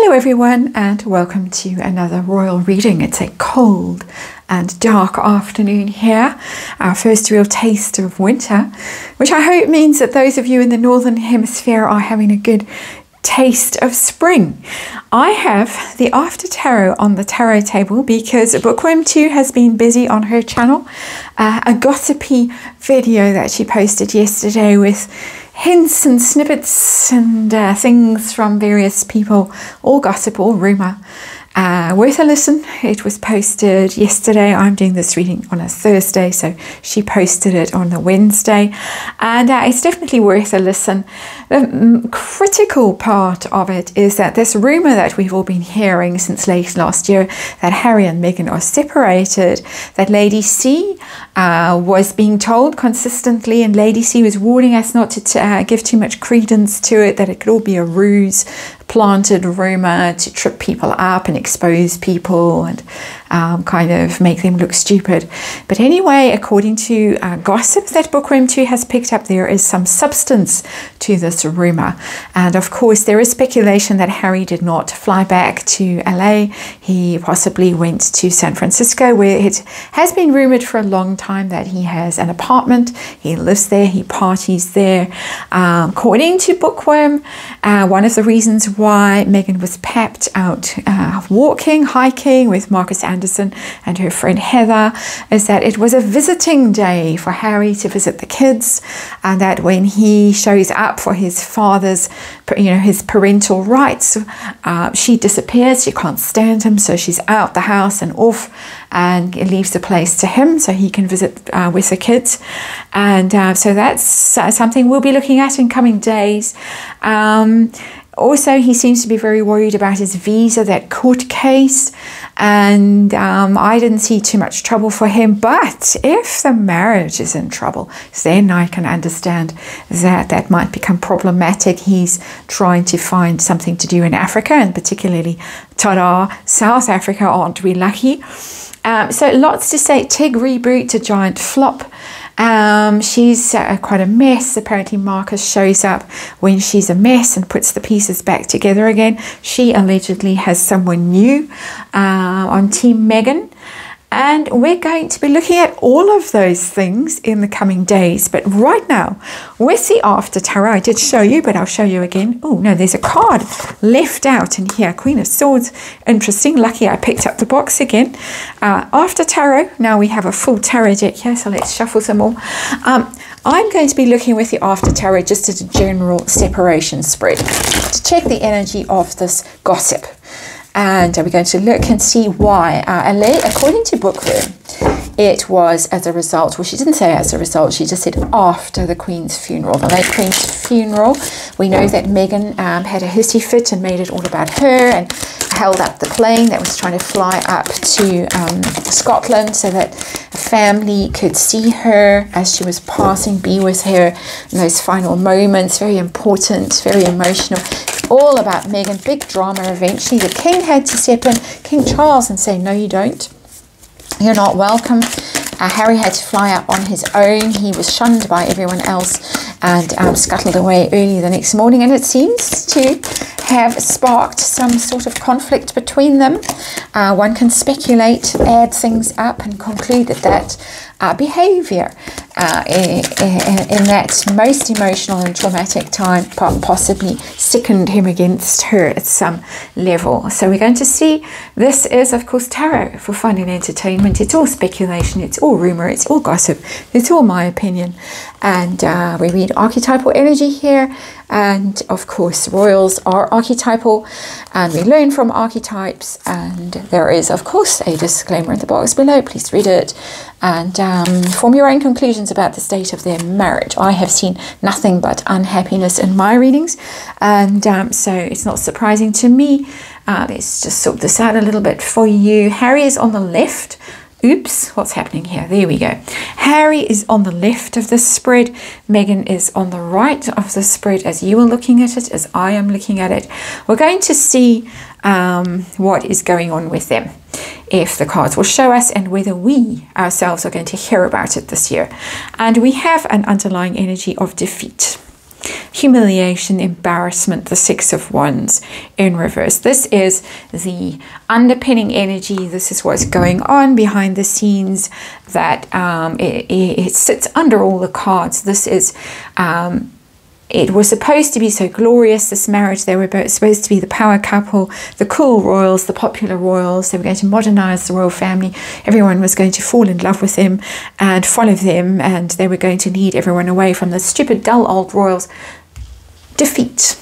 Hello everyone and welcome to another royal reading. It's a cold and dark afternoon here, our first real taste of winter, which I hope means that those of you in the northern hemisphere are having a good taste of spring. I have the After Tarot on the tarot table because Bookworm 2 has been busy on her channel. A gossipy video that she posted yesterday with hints and snippets and things from various people, all gossip, all rumour. Worth a listen. It was posted yesterday. I'm doing this reading on a Thursday, so she posted it on the Wednesday, and it's definitely worth a listen. The critical part of it is that this rumour that we've all been hearing since late last year, that Harry and Meghan are separated, that Lady C was being told consistently, and Lady C was warning us not to give too much credence to it, that it could all be a ruse, planted rumour to trip people up and expose people and kind of make them look stupid. But anyway, according to gossip that Bookworm 2 has picked up, there is some substance to this rumour. And of course, there is speculation that Harry did not fly back to LA. He possibly went to San Francisco, where it has been rumoured for a long time that he has an apartment. He lives there, he parties there. According to Bookworm, one of the reasons why Meghan was papped out walking, hiking with Marcus Anderson and her friend Heather is that it was a visiting day for Harry to visit the kids, and that when he shows up for his father's, his parental rights, she disappears. She can't stand him, so she's out the house and off and leaves the place to him so he can visit with the kids. And so that's something we'll be looking at in coming days. Also, he seems to be very worried about his visa, that court case, and I didn't see too much trouble for him. But if the marriage is in trouble, then I can understand that that might become problematic. He's trying to find something to do in Africa, and particularly ta-da, South Africa, aren't we lucky? So lots to say. Tig reboot, a giant flop. She's quite a mess. Apparently Marcus shows up when she's a mess and puts the pieces back together again. She allegedly has someone new on Team Meghan. And we're going to be looking at all of those things in the coming days. But right now, with the After Tarot, I did show you, but I'll show you again. Oh, no, there's a card left out in here. Queen of Swords. Interesting. Lucky I picked up the box again. After Tarot. Now we have a full tarot deck here, so let's shuffle some more. I'm going to be looking with the After Tarot just at a general separation spread to check the energy of this gossip. And we're going to look and see why. According to Bookworm, it was as a result, well, she didn't say as a result, she just said after the Queen's funeral, the late Queen's funeral. We know that Meghan had a hissy fit and made it all about her and held up the plane that was trying to fly up to Scotland so that a family could see her as she was passing, be with her in those final moments. Very important, very emotional. All about Meghan, big drama eventually. The King had to step in, King Charles, and say, no, you don't. You're not welcome. Harry had to fly up on his own. He was shunned by everyone else and scuttled away early the next morning. And it seems to have sparked some sort of conflict between them. One can speculate, add things up and conclude that behaviour in that most emotional and traumatic time possibly sickened him against her at some level. So we're going to see. This is, of course, tarot for fun and entertainment. It's all speculation, it's all rumour, it's all gossip, it's all my opinion. And we read archetypal energy here. And of course, royals are archetypal, and we learn from archetypes. And there is, of course, a disclaimer in the box below. Please read it and form your own conclusions about the state of their marriage. I have seen nothing but unhappiness in my readings, and so it's not surprising to me. Let's just sort this out a little bit for you. Harry is on the left. Oops, what's happening here? There we go. Harry is on the left of the spread. Meghan is on the right of the spread as you are looking at it, as I am looking at it. We're going to see what is going on with them, if the cards will show us, and whether we ourselves are going to hear about it this year. And we have an underlying energy of defeat. humiliation, embarrassment, the Six of Wands in reverse. This is the underpinning energy. This is what's going on behind the scenes, that it sits under all the cards. This is it was supposed to be so glorious, this marriage. They were both supposed to be the power couple, the cool royals, the popular royals. They were going to modernize the royal family. Everyone was going to fall in love with them and follow them, and they were going to lead everyone away from the stupid, dull old royals. Defeat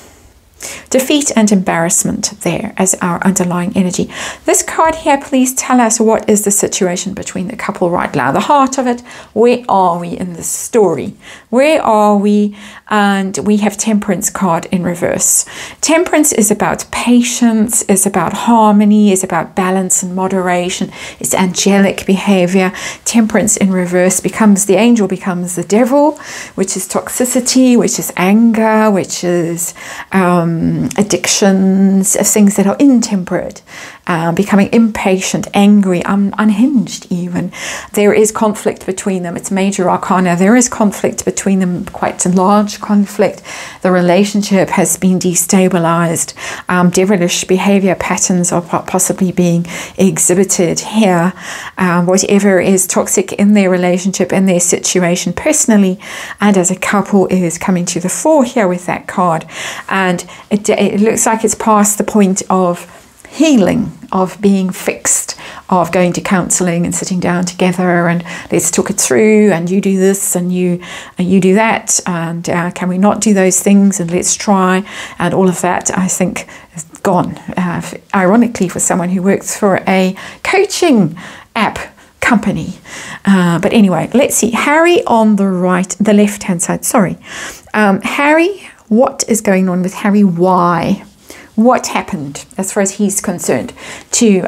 and embarrassment there as our underlying energy. This card here, please tell us, what is the situation between the couple right now? The heart of it, where are we in the story? Where are we? And we have Temperance card in reverse. Temperance is about patience, is about harmony, is about balance and moderation. It's angelic behavior. Temperance in reverse becomes, the angel becomes the devil, which is toxicity, which is anger, which is addictions, of things that are intemperate, becoming impatient, angry, unhinged even. There is conflict between them. It's major arcana. There is conflict between them, quite a large conflict. The relationship has been destabilized. Devilish behavior patterns are possibly being exhibited here. Whatever is toxic in their relationship, in their situation personally and as a couple, is coming to the fore here with that card. And it looks like it's past the point of healing, of being fixed, of going to counselling and sitting down together and let's talk it through, and you do this and you do that, and can we not do those things, and let's try, and all of that I think is gone. Ironically, for someone who works for a coaching app company. But anyway, let's see. Harry on the right, the left hand side, sorry. Harry, what is going on with Harry? Why? What happened, as far as he's concerned, to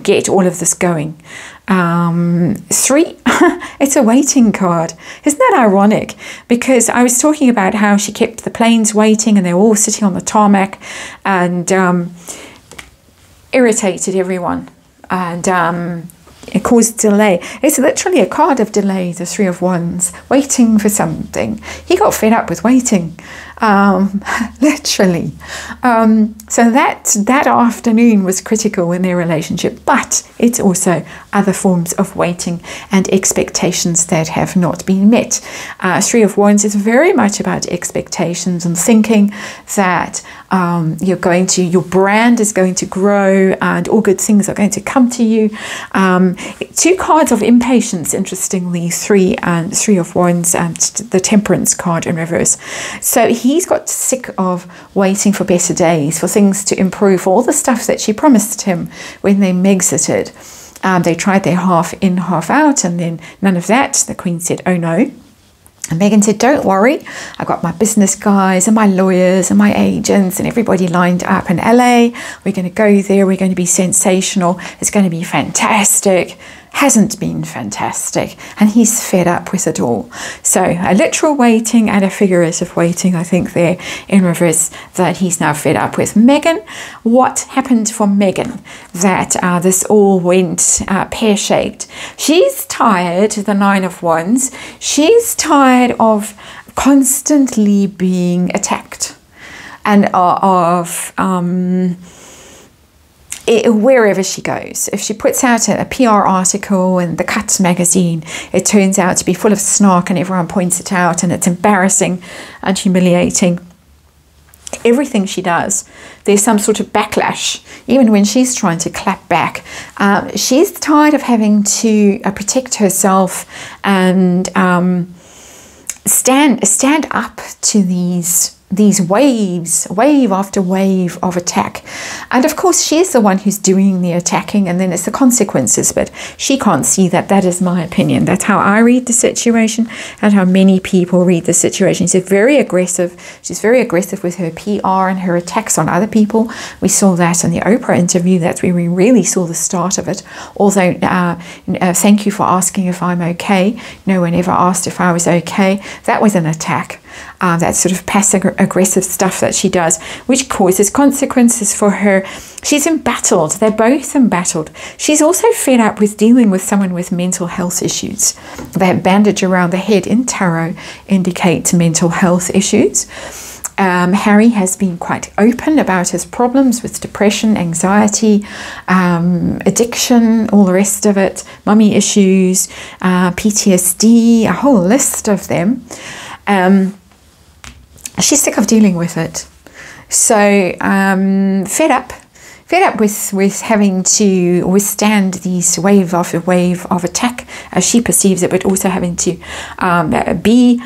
get all of this going? 3, it's a waiting card. Isn't that ironic? Because I was talking about how she kept the planes waiting and they were all sitting on the tarmac and irritated everyone, and it caused delay. It's literally a card of delay, the Three of Wands, waiting for something. He got fed up with waiting, literally. So that afternoon was critical in their relationship, but it's also other forms of waiting and expectations that have not been met. Three of Wands is very much about expectations and thinking that your brand is going to grow and all good things are going to come to you. 2 cards of impatience, interestingly, 3 of Wands and the Temperance card in reverse. So he's got sick of waiting for better days, for things to improve, for all the stuff that she promised him when they Mexited. They tried their half in, half out, and then none of that. The Queen said, oh no. And Megan said, don't worry, I've got my business guys and my lawyers and my agents and everybody lined up in LA. We're going to go there. We're going to be sensational. It's going to be fantastic. Hasn't been fantastic. And he's fed up with it all. So a literal waiting and a figurative waiting, I think, there in reverse, that he's now fed up with. Megan, what happened for Megan that this all went pear-shaped? She's tired, the 9 of Wands. She's tired of constantly being attacked and wherever she goes. If she puts out a PR article in the Cut magazine, it turns out to be full of snark and everyone points it out and it's embarrassing and humiliating. Everything she does, there's some sort of backlash, even when she's trying to clap back. She's tired of having to protect herself and stand up to these wave after wave of attack. And of course she's the one who's doing the attacking, and then it's the consequences, but she can't see that. That is my opinion. That's how I read the situation and how many people read the situation. She's very aggressive. She's very aggressive with her PR and her attacks on other people. We saw that in the Oprah interview. That's where we really saw the start of it. Although thank you for asking if I'm okay. No one ever asked if I was okay. That was an attack. that sort of passive aggressive stuff that she does, which causes consequences for her. She's embattled. They're both embattled. She's also fed up with dealing with someone with mental health issues. That bandage around the head in tarot indicates mental health issues. Harry has been quite open about his problems with depression, anxiety, addiction, all the rest of it, mummy issues, PTSD, a whole list of them. She's sick of dealing with it. So fed up with having to withstand these wave after wave of attack, as she perceives it, but also having to be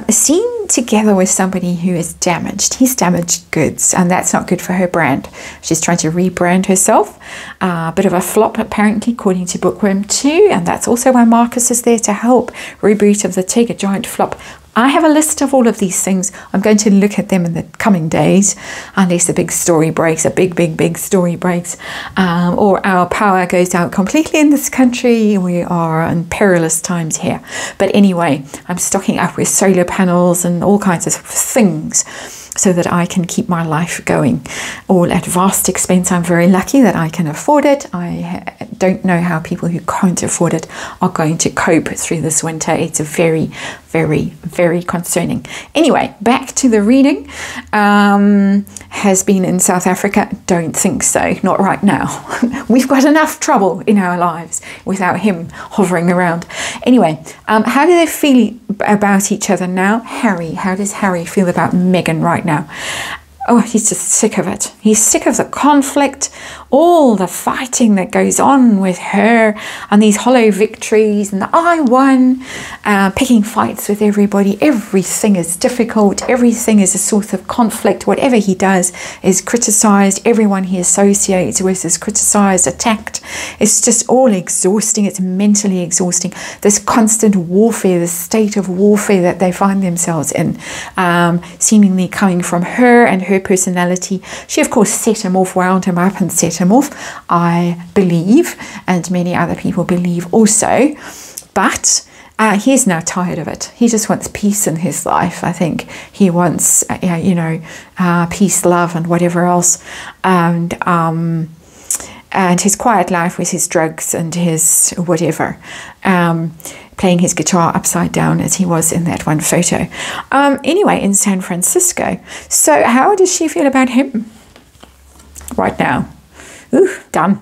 seen together with somebody who is damaged. He's damaged goods, and that's not good for her brand. She's trying to rebrand herself. Bit of a flop, apparently, according to Bookworm 2, and that's also why Marcus is there to help. Reboot of the Tig, a giant flop. I have a list of all of these things. I'm going to look at them in the coming days, unless a big story breaks, a big story breaks, or our power goes out completely in this country. We are in perilous times here. But anyway, I'm stocking up with solar panels and all kinds of things so that I can keep my life going, all at vast expense. I'm very lucky that I can afford it. I don't know how people who can't afford it are going to cope through this winter. It's very, very concerning. Anyway, back to the reading. Has been in South Africa? Don't think so, not right now. We've got enough trouble in our lives without him hovering around. Anyway, how do they feel about each other now? Harry, how does Harry feel about Meghan right now? Oh, he's just sick of it. He's sick of the conflict, all the fighting that goes on with her, and these hollow victories, and the I won, picking fights with everybody. Everything is difficult. Everything is a source of conflict. Whatever he does is criticized. Everyone he associates with is criticized, attacked. It's just all exhausting. It's mentally exhausting. This constant warfare, this state of warfare that they find themselves in, seemingly coming from her and her personality. She, of course, set him off, wound him up and set him off, I believe, and many other people believe also. But he's now tired of it. He just wants peace in his life. I think he wants, peace, love, and whatever else. And his quiet life with his drugs and his whatever. Playing his guitar upside down as he was in that one photo. Anyway, in San Francisco. So how does she feel about him right now? Ooh, done.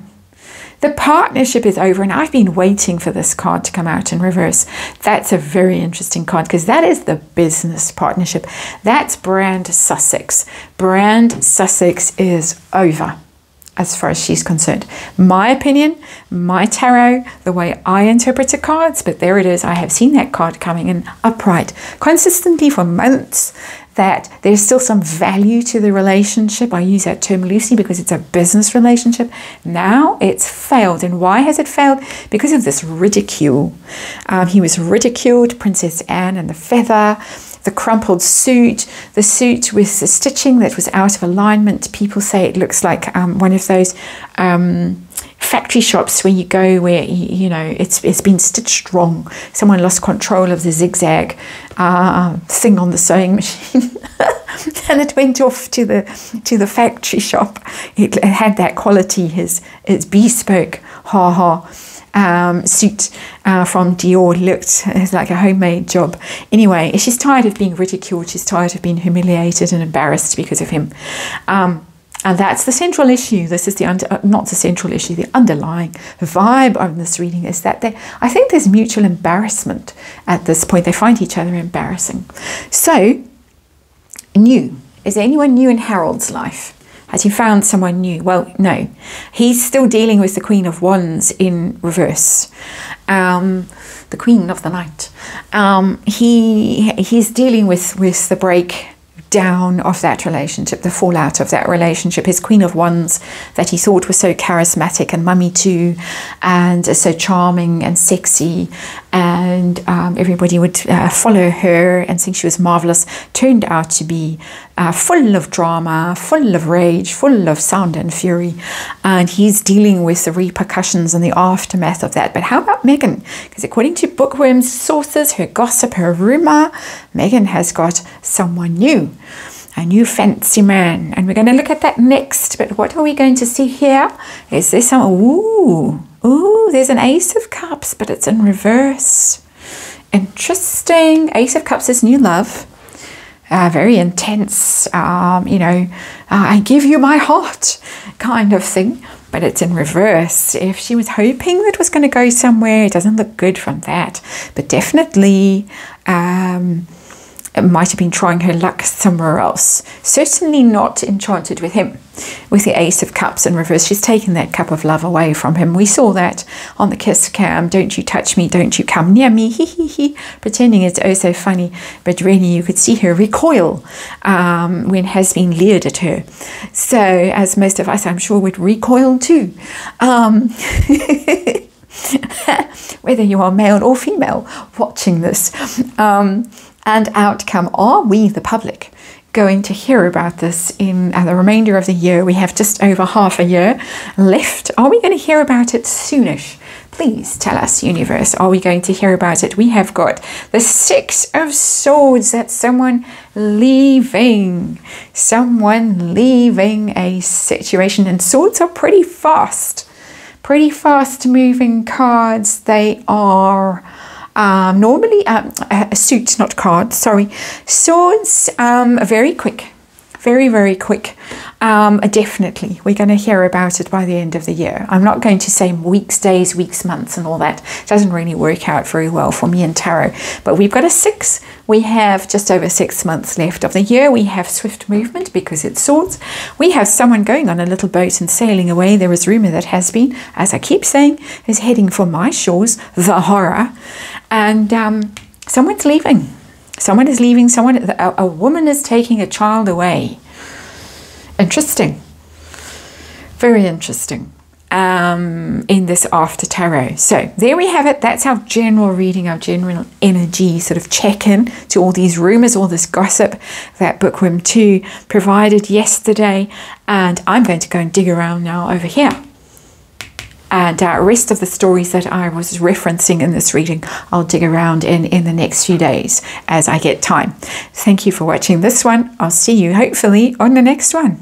The partnership is over, and I've been waiting for this card to come out in reverse. That's a very interesting card, because that is the business partnership. That's Brand Sussex. Brand Sussex is over, as far as she's concerned. My opinion, my tarot, the way I interpret the cards, but there it is. I have seen that card coming in upright consistently for months, that there's still some value to the relationship. I use that term loosely because it's a business relationship. Now it's failed. And why has it failed? Because of this ridicule. He was ridiculed, Princess Anne and the feather, the crumpled suit, the suit with the stitching that was out of alignment. People say it looks like one of those factory shops where you go where, it's been stitched wrong. Someone lost control of the zigzag thing on the sewing machine. And it went off to the factory shop. It had that quality, its bespoke suit from Dior looked like a homemade job. Anyway, she's tired of being ridiculed. She's tired of being humiliated and embarrassed because of him. And that's the central issue. This is not the central issue. The underlying vibe of this reading is that I think there's mutual embarrassment at this point. They find each other embarrassing. So, new. Is there anyone new in Harold's life? Has he found someone new? Well, no. He's still dealing with the Queen of Wands in reverse. The Queen of the Night. He's dealing with the breakdown of that relationship, the fallout of that relationship. His Queen of Wands that he thought was so charismatic and mummy too, and so charming and sexy, and everybody would follow her and think she was marvelous, turned out to be full of drama, full of rage, full of sound and fury, and he's dealing with the repercussions and the aftermath of that. But how about Megan? Because according to Bookworm's sources, her gossip, her rumor, Megan has got someone new, a new fancy man, and we're going to look at that next. But what are we going to see here? Is there some, ooh, there's an Ace of Cups, but it's in reverse. Interesting. Ace of Cups is new love. Very intense, I give you my heart kind of thing, but it's in reverse. If she was hoping that was going to go somewhere, it doesn't look good from that. But definitely it might have been trying her luck somewhere else. Certainly not enchanted with him. With the Ace of Cups in reverse, she's taken that cup of love away from him. We saw that on the kiss cam. Don't you touch me, don't you come near me, hee hee hee, pretending it's oh so funny. But really you could see her recoil when has been leered at her. So as most of us I'm sure would recoil too. Whether you are male or female watching this. And outcome, are we, the public, going to hear about this in the remainder of the year? We have just over half a year left. Are we going to hear about it soonish? Please tell us, universe, are we going to hear about it? We have got the Six of Swords. That's someone leaving a situation. And swords are pretty fast moving cards. They are normally a suit, not cards, sorry. Swords, very quick, very quick. Definitely we're going to hear about it by the end of the year. I'm not going to say weeks, days, weeks, months and all that. It doesn't really work out very well for me in tarot. But we've got a 6. We have just over 6 months left of the year. We have swift movement because it's swords. We have someone going on a little boat and sailing away. There is rumor that has been, as I keep saying, is heading for my shores, the horror. And someone's leaving. Someone is leaving. A woman is taking a child away. Interesting. Very interesting. In this after tarot. So there we have it. That's our general reading, our general energy sort of check-in to all these rumors, all this gossip that Bookworm 2 provided yesterday. And I'm going to go and dig around now over here. And rest of the stories that I was referencing in this reading, I'll dig around in the next few days as I get time. Thank you for watching this one. I'll see you hopefully on the next one.